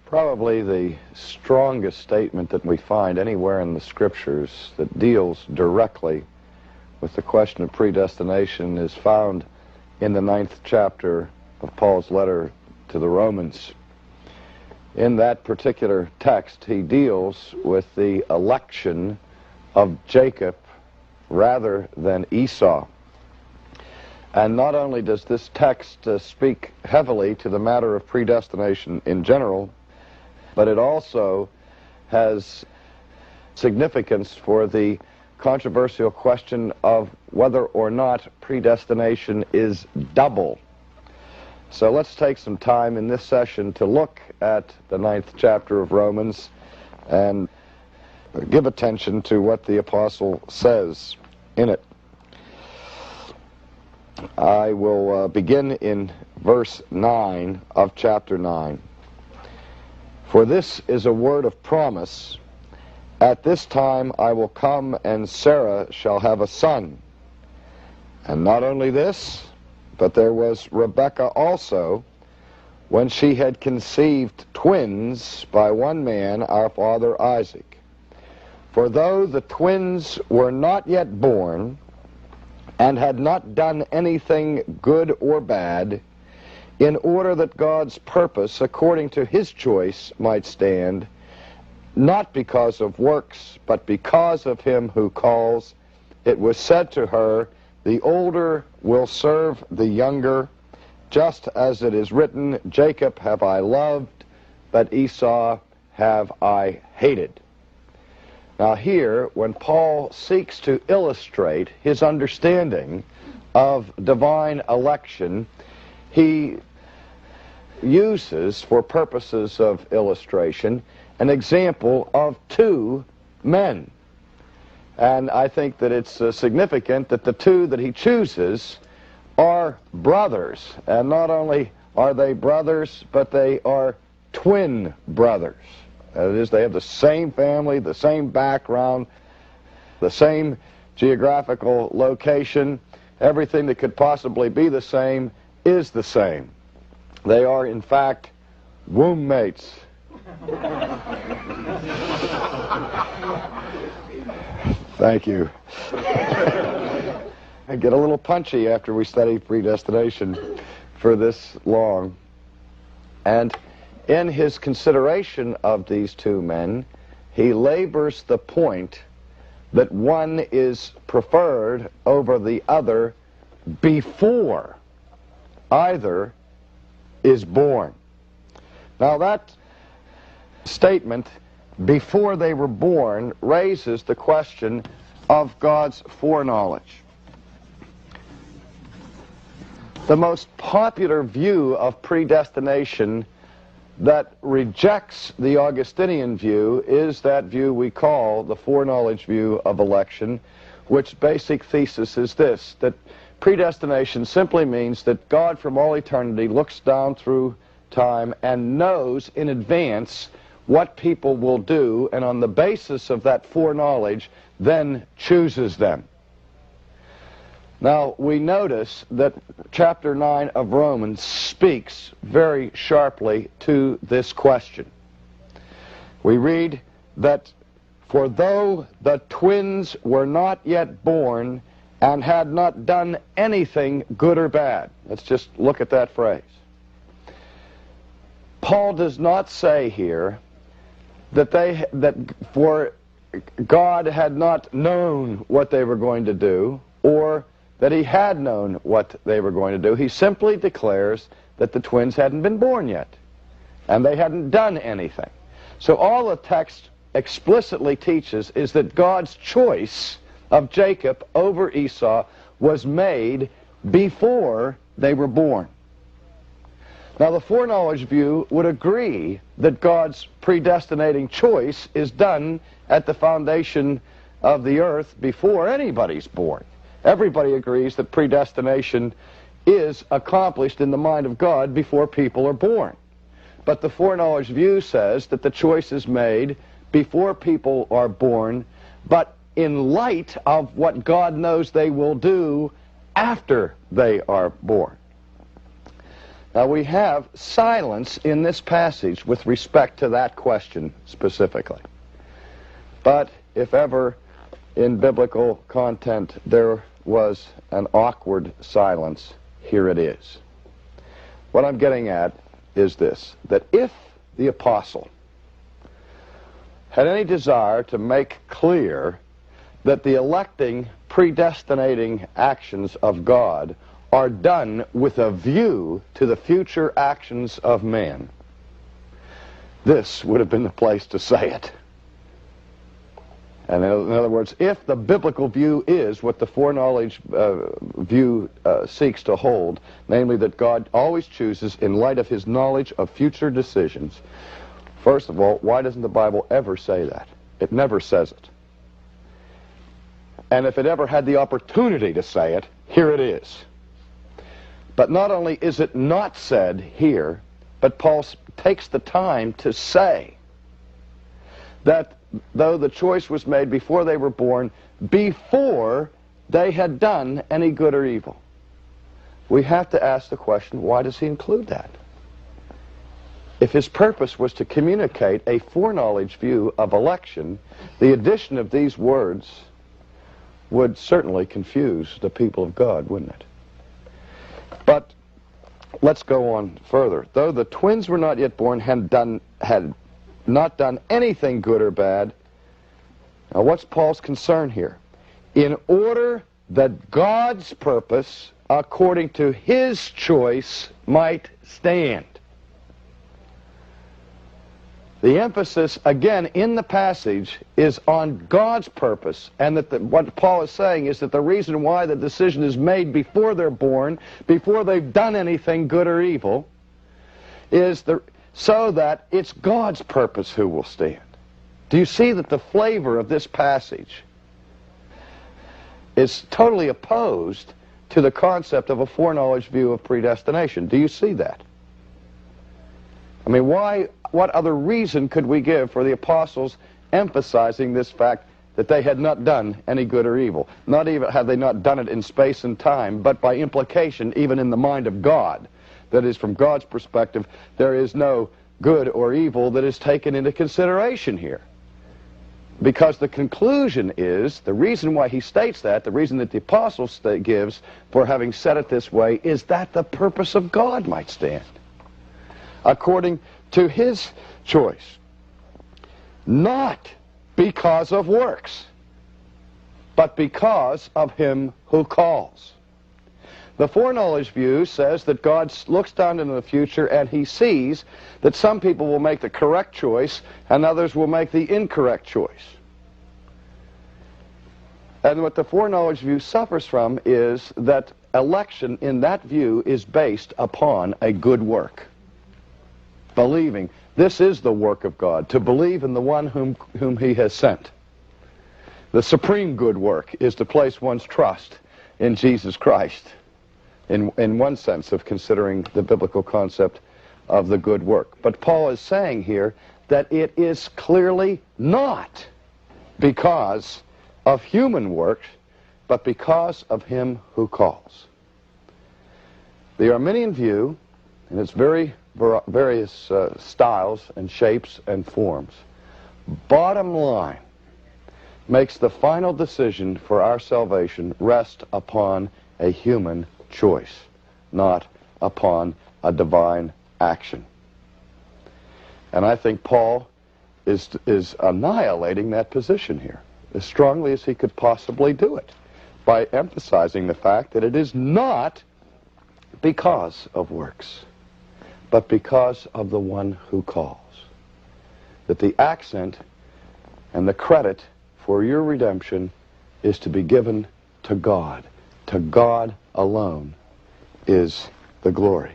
Probably the strongest statement that we find anywhere in the Scriptures that deals directly with the question of predestination is found in the 9th chapter of Paul's letter to the Romans. In that particular text, he deals with the election of Jacob rather than Esau. And not only does this text speak heavily to the matter of predestination in general, but it also has significance for the controversial question of whether or not predestination is double. So let's take some time in this session to look at the 9th chapter of Romans and give attention to what the apostle says in it. I will begin in verse 9 of chapter 9. For this is a word of promise. At this time I will come, and Sarah shall have a son. And not only this, but there was Rebekah also, when she had conceived twins by one man, our father Isaac. For though the twins were not yet born, and had not done anything good or bad, in order that God's purpose, according to his choice, might stand, not because of works, but because of him who calls, it was said to her, the older will serve the younger, just as it is written, Jacob have I loved, but Esau have I hated. Now here, when Paul seeks to illustrate his understanding of divine election, he uses, for purposes of illustration, an example of two men. And I think that it's significant that the two that he chooses are brothers. And not only are they brothers, but they are twin brothers. That is, they have the same family, the same background, the same geographical location. Everything that could possibly be the same is the same. They are, in fact, womb mates. Thank you. I get a little punchy after we study predestination for this long. And in his consideration of these two men, he labors the point that one is preferred over the other before either is born. Now that statement, before they were born, raises the question of God's foreknowledge. The most popular view of predestination that rejects the Augustinian view is that view we call the foreknowledge view of election, which basic thesis is this, that predestination simply means that God from all eternity looks down through time and knows in advance what people will do, and on the basis of that foreknowledge then chooses them. Now, we notice that chapter 9 of Romans speaks very sharply to this question. We read that, for though the twins were not yet born and had not done anything good or bad. Let's just look at that phrase. Paul does not say here that for God had not known what they were going to do, or that he had known what they were going to do. He simply declares that the twins hadn't been born yet, and they hadn't done anything. So all the text explicitly teaches is that God's choice of Jacob over Esau was made before they were born. Now the foreknowledge view would agree that God's predestinating choice is done at the foundation of the earth before anybody's born. Everybody agrees that predestination is accomplished in the mind of God before people are born. But the foreknowledge view says that the choice is made before people are born, but in light of what God knows they will do after they are born. Now we have silence in this passage with respect to that question specifically. But if ever in biblical content there was an awkward silence, here it is. What I'm getting at is this, that if the apostle had any desire to make clear that the electing, predestinating actions of God are done with a view to the future actions of man, this would have been the place to say it. And in other words, if the biblical view is what the foreknowledge view seeks to hold, namely that God always chooses in light of his knowledge of future decisions, first of all, why doesn't the Bible ever say that? It never says it. And if it ever had the opportunity to say it, here it is. But not only is it not said here, but Paul takes the time to say that though the choice was made before they were born, before they had done any good or evil. We have to ask the question, why does he include that? If his purpose was to communicate a foreknowledge view of election, the addition of these words would certainly confuse the people of God, wouldn't it? But let's go on further. Though the twins were not yet born, had not done anything good or bad. Now what's Paul's concern here? In order that God's purpose, according to his choice, might stand. The emphasis, again, in the passage is on God's purpose, and that what Paul is saying is that the reason why the decision is made before they're born, before they've done anything good or evil, is so that it's God's purpose who will stand. Do you see that the flavor of this passage is totally opposed to the concept of a foreknowledge view of predestination? Do you see that? I mean, what other reason could we give for the apostles emphasizing this fact that they had not done any good or evil? Not even had they not done it in space and time, but by implication, even in the mind of God. That is, from God's perspective, there is no good or evil that is taken into consideration here. Because the conclusion is, the reason why he states that, the reason that the apostle gives for having said it this way, is that the purpose of God might stand, according to his choice. Not because of works, but because of him who calls. The foreknowledge view says that God looks down into the future and he sees that some people will make the correct choice and others will make the incorrect choice. And what the foreknowledge view suffers from is that election in that view is based upon a good work. Believing. This is the work of God, to believe in the one whom he has sent. The supreme good work is to place one's trust in Jesus Christ, in one sense of considering the biblical concept of the good work. But Paul is saying here that it is clearly not because of human works, but because of him who calls. The Arminian view, in its various styles and shapes and forms, bottom line, makes the final decision for our salvation rest upon a human choice, not upon a divine action. And I think Paul is annihilating that position here as strongly as he could possibly do it by emphasizing the fact that it is not because of works, but because of the one who calls. That the accent and the credit for your redemption is to be given to God. To God alone is the glory.